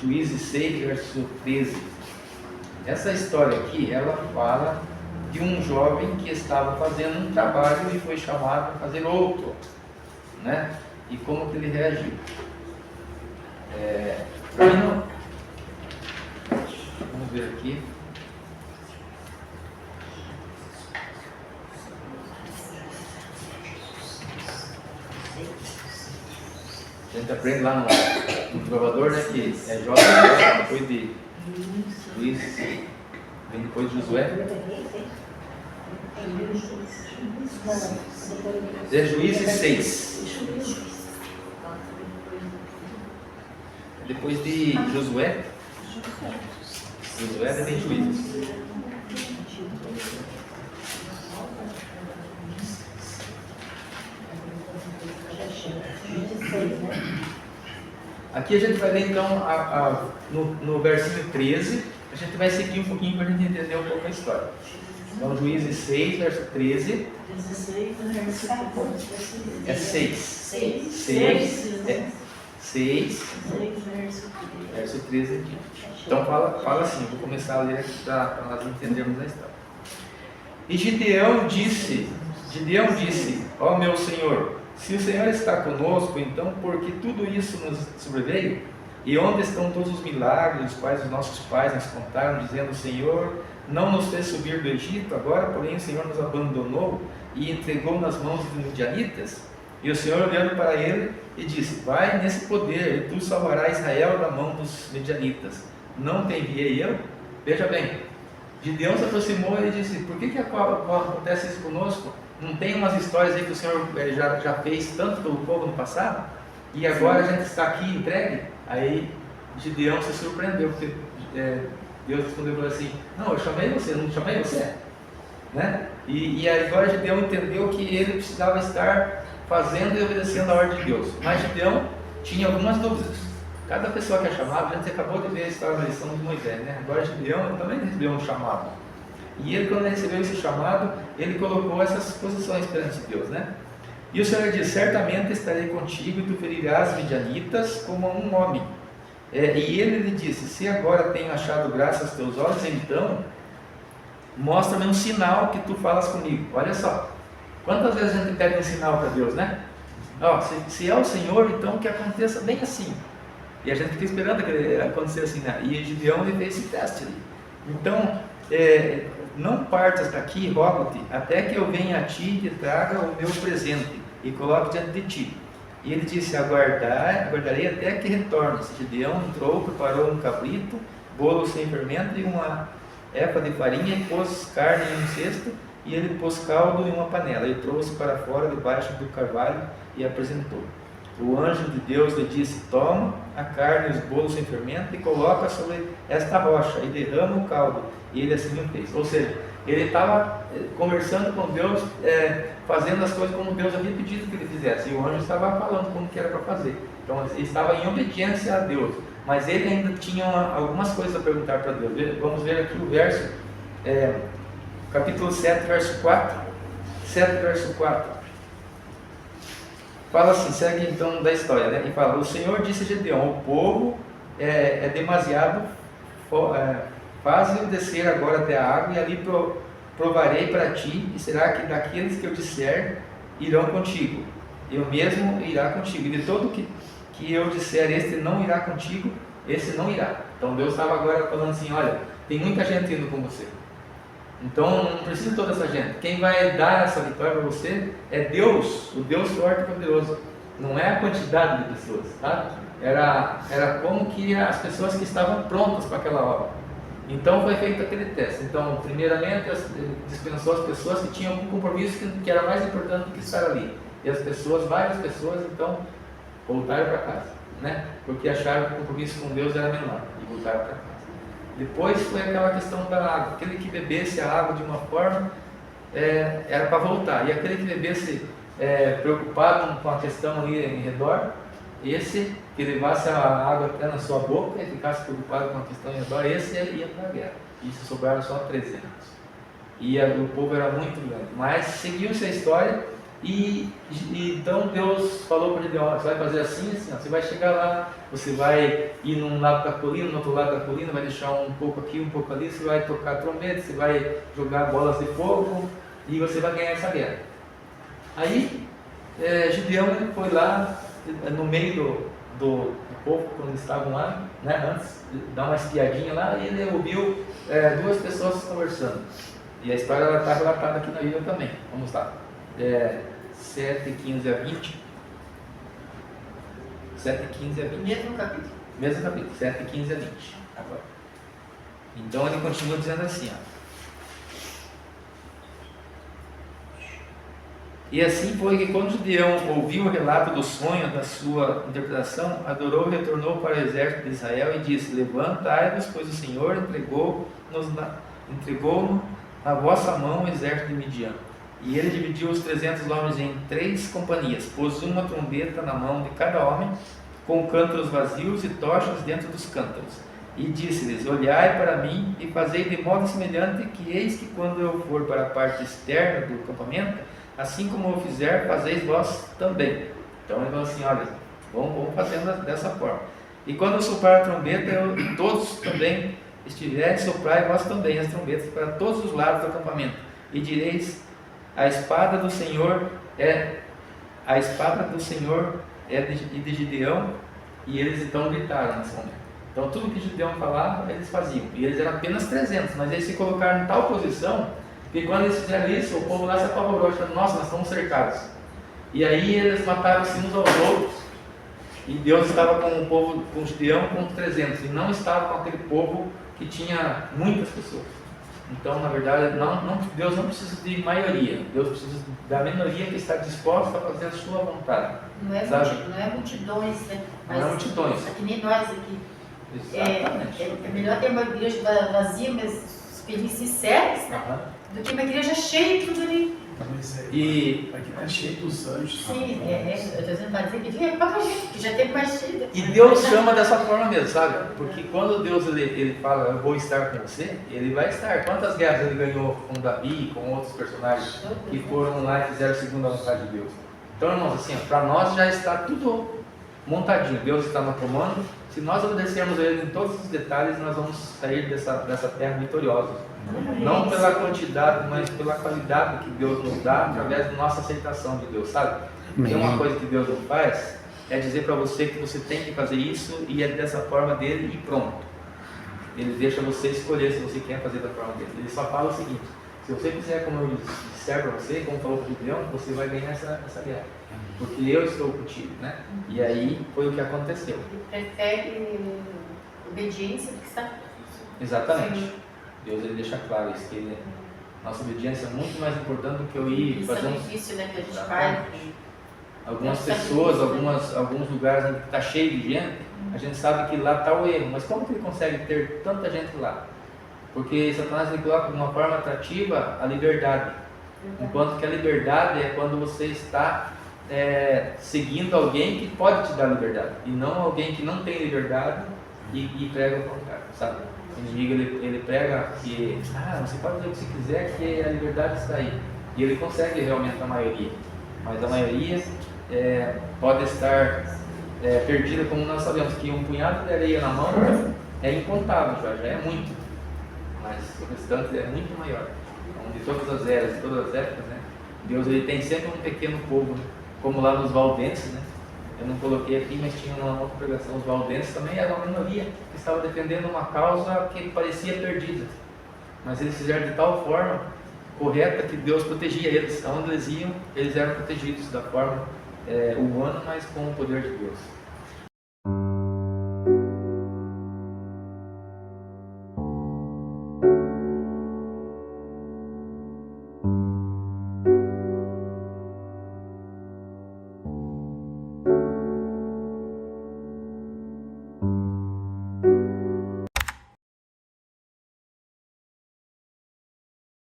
Juízes 6, verso 13. Essa história aqui, ela fala de um jovem que estava fazendo um trabalho e foi chamado para fazer outro, né? E como que ele reagiu. Vamos ver aqui. A gente aprende lá no Trovador, né, que é jovem, depois de Juízes, vem depois de Josué. É Juízes 6. Depois de Josué vem Juízes. Aqui a gente vai ler então no versículo 13, a gente vai seguir um pouquinho para a gente entender um pouco a história. Então, Juízes 6, verso 13. É 6, verso 13 aqui. Então fala assim, eu vou começar a ler aqui para nós entendermos a história. E Gideão disse, ó meu Senhor, se o Senhor está conosco, então por que tudo isso nos sobreveio? E onde estão todos os milagres, os quais os nossos pais nos contaram, dizendo, o Senhor não nos fez subir do Egito, agora porém o Senhor nos abandonou e entregou nas mãos dos midianitas? E o Senhor olhando para ele e disse, vai nesse poder, e tu salvarás Israel da mão dos midianitas. Não te enviei eu? Veja bem, Gideão se aproximou e disse, por que acontece isso conosco? Não tem umas histórias aí que o Senhor já fez tanto pelo povo no passado? E agora a gente está aqui entregue? Aí Gideão se surpreendeu, porque Deus respondeu assim, não, eu chamei você, não chamei você? Né? E agora Gideão entendeu que ele precisava estar fazendo e obedecendo a ordem de Deus. Mas Gideão tinha algumas dúvidas. Cada pessoa que é chamada, a gente acabou de ver a história da lição de Moisés, né? Agora Gideão também recebeu um chamado. E ele, quando ele recebeu esse chamado, ele colocou essas posições perante Deus, né? E o Senhor disse, certamente estarei contigo e tu ferirás midianitas como um homem. E ele lhe disse, se agora tenho achado graça aos teus olhos, então mostra-me um sinal que tu falas comigo. Olha só, quantas vezes a gente pede um sinal para Deus, né? Se é o Senhor, então que aconteça bem assim. E a gente fica esperando que aconteça assim, né? E Gideão ele fez esse teste ali. Então, não partas daqui, rogo-te, até que eu venha a ti e te traga o meu presente e coloque diante de ti. E ele disse, aguardarei até que retornes. Gideão entrou, preparou um cabrito, bolo sem fermento e uma efa de farinha, e pôs carne em um cesto, e ele pôs caldo em uma panela, e trouxe para fora debaixo do carvalho e apresentou. O anjo de Deus lhe disse, toma a carne e os bolos sem fermento e coloca sobre esta rocha e derrama o caldo. E ele assim o fez. Ou seja, ele estava conversando com Deus, fazendo as coisas como Deus havia pedido que ele fizesse. E o anjo estava falando como que era para fazer. Então ele estava em obediência a Deus. Mas ele ainda tinha algumas coisas a perguntar para Deus. Vamos ver aqui o verso, capítulo 7, verso 4. 7, verso 4. Fala assim, segue então da história, né? E fala, o Senhor disse a Gideão, o povo é demasiado, faze-o descer agora até a água, e ali provarei para ti, e será que daqueles que eu disser, irão contigo, eu mesmo irá contigo, e de todo que eu disser, este não irá contigo, esse não irá. Então Deus estava agora falando assim, olha, tem muita gente indo com você, então não precisa de toda essa gente. Quem vai dar essa vitória para você é Deus, o Deus forte e poderoso. Não é a quantidade de pessoas, tá? Era como que as pessoas que estavam prontas para aquela obra. Então foi feito aquele teste. Então, primeiramente, dispensou as pessoas que tinham um compromisso que era mais importante do que estar ali. E as pessoas, várias pessoas, então voltaram para casa, né? Porque acharam que o compromisso com Deus era menor e voltaram para casa. Depois foi aquela questão da água. Aquele que bebesse a água de uma forma era para voltar. E aquele que bebesse preocupado com a questão ali em redor, esse que levasse a água até na sua boca e ficasse preocupado com a questão em redor, esse ia para a guerra. E se sobraram só 300. E o povo era muito grande. Mas seguiu-se a história E então Deus falou para Gideão: você vai fazer assim, assim, ó, você vai chegar lá, você vai ir num lado da colina, no outro lado da colina, vai deixar um pouco aqui, um pouco ali, você vai tocar trombeta, você vai jogar bolas de fogo e você vai ganhar essa guerra. Aí Gideão foi lá no meio do povo, quando eles estavam lá, né, antes de dar uma espiadinha lá, e ele ouviu duas pessoas conversando. E a história está relatada aqui na Bíblia também. Vamos lá. 7:15 a 20. 7:15 a 20. Mesmo capítulo. Mesmo capítulo, 7:15 a 20. Agora. Então ele continua dizendo assim, ó. E assim foi que quando Gideão ouviu o relato do sonho, da sua interpretação, adorou e retornou para o exército de Israel e disse: levantai-vos, pois o Senhor entregou-nos na vossa mão o exército de Midian. E ele dividiu os 300 homens em 3 companhias, pôs uma trombeta na mão de cada homem, com cântaros vazios e tochas dentro dos cântaros. E disse-lhes: olhai para mim e fazei de modo semelhante, que eis que quando eu for para a parte externa do acampamento, assim como eu fizer, fazeis vós também. Então ele falou assim: olha, vamos fazendo dessa forma. E quando eu soprar a trombeta, todos também estiverem, soprai vós também as trombetas para todos os lados do acampamento. E direis: a espada do Senhor é de Gideão. E eles então gritaram nesse momento. Então tudo que Gideão falava, eles faziam. E eles eram apenas 300, mas eles se colocaram em tal posição que quando eles fizeram isso, o povo lá se apavorou, falando: nossa, nós estamos cercados. E aí eles mataram-se uns aos outros. E Deus estava com o povo, com Gideão, com 300, e não estava com aquele povo que tinha muitas pessoas. Então, na verdade, Deus não precisa de maioria, Deus precisa da minoria que está disposta a fazer a sua vontade. Não é multidões, né? Mas não é multidões. É que nem nós aqui. Exatamente. É melhor ter uma igreja vazia, mas feliz sinceros, do que uma igreja cheia de tudo ali. E aqui está cheio dos anjos. Sim, eu estou dizendo para dizer que vinha pouca gente, que já teve mais cheio. E Deus chama dessa forma mesmo, sabe? Porque quando Deus ele fala: eu vou estar com você, ele vai estar. Quantas guerras ele ganhou com Davi, com outros personagens que foram lá e fizeram segundo a vontade de Deus? Então, irmãos, assim, para nós já está tudo montadinho. Deus está no comando. Se nós obedecermos a Ele em todos os detalhes, nós vamos sair dessa terra vitoriosos. Não pela quantidade, mas pela qualidade que Deus nos dá através da nossa aceitação de Deus, sabe? Tem uma coisa que Deus não faz, é dizer para você que você tem que fazer isso e é dessa forma dele e pronto. Ele deixa você escolher se você quer fazer da forma dele. Ele só fala o seguinte: se você fizer como eu disser para você, como falou para o Gideão, você vai ganhar essa guerra. Porque eu estou contigo, né? E aí foi o que aconteceu. Ele prefere obediência do que sacrifício. Exatamente. Sim. Deus ele deixa claro isso, que nossa obediência é muito mais importante do que eu ir fazer sacrifício, né, que a gente faz. Algumas pessoas, alguns lugares onde está cheio de gente, a gente sabe que lá está o erro, mas como que ele consegue ter tanta gente lá? Porque Satanás ele coloca de uma forma atrativa a liberdade, enquanto que a liberdade é quando você está seguindo alguém que pode te dar liberdade, e não alguém que não tem liberdade e prega o contrário, sabe? O inimigo ele prega que você pode fazer o que você quiser, que a liberdade está aí, e ele consegue realmente a maioria, mas a maioria pode estar perdida, como nós sabemos que um punhado de areia na mão é incontável, já é muito, mas o restante é muito maior. Então, de todas as eras, de todas as épocas, né, Deus ele tem sempre um pequeno povo, como lá nos valdenses, né? Eu não coloquei aqui, mas tinha uma outra pregação. Os valdenses também eram uma minoria que estava defendendo uma causa que parecia perdida, mas eles fizeram de tal forma correta que Deus protegia eles. Aonde eles iam, eles eram protegidos da forma humana, mas com o poder de Deus.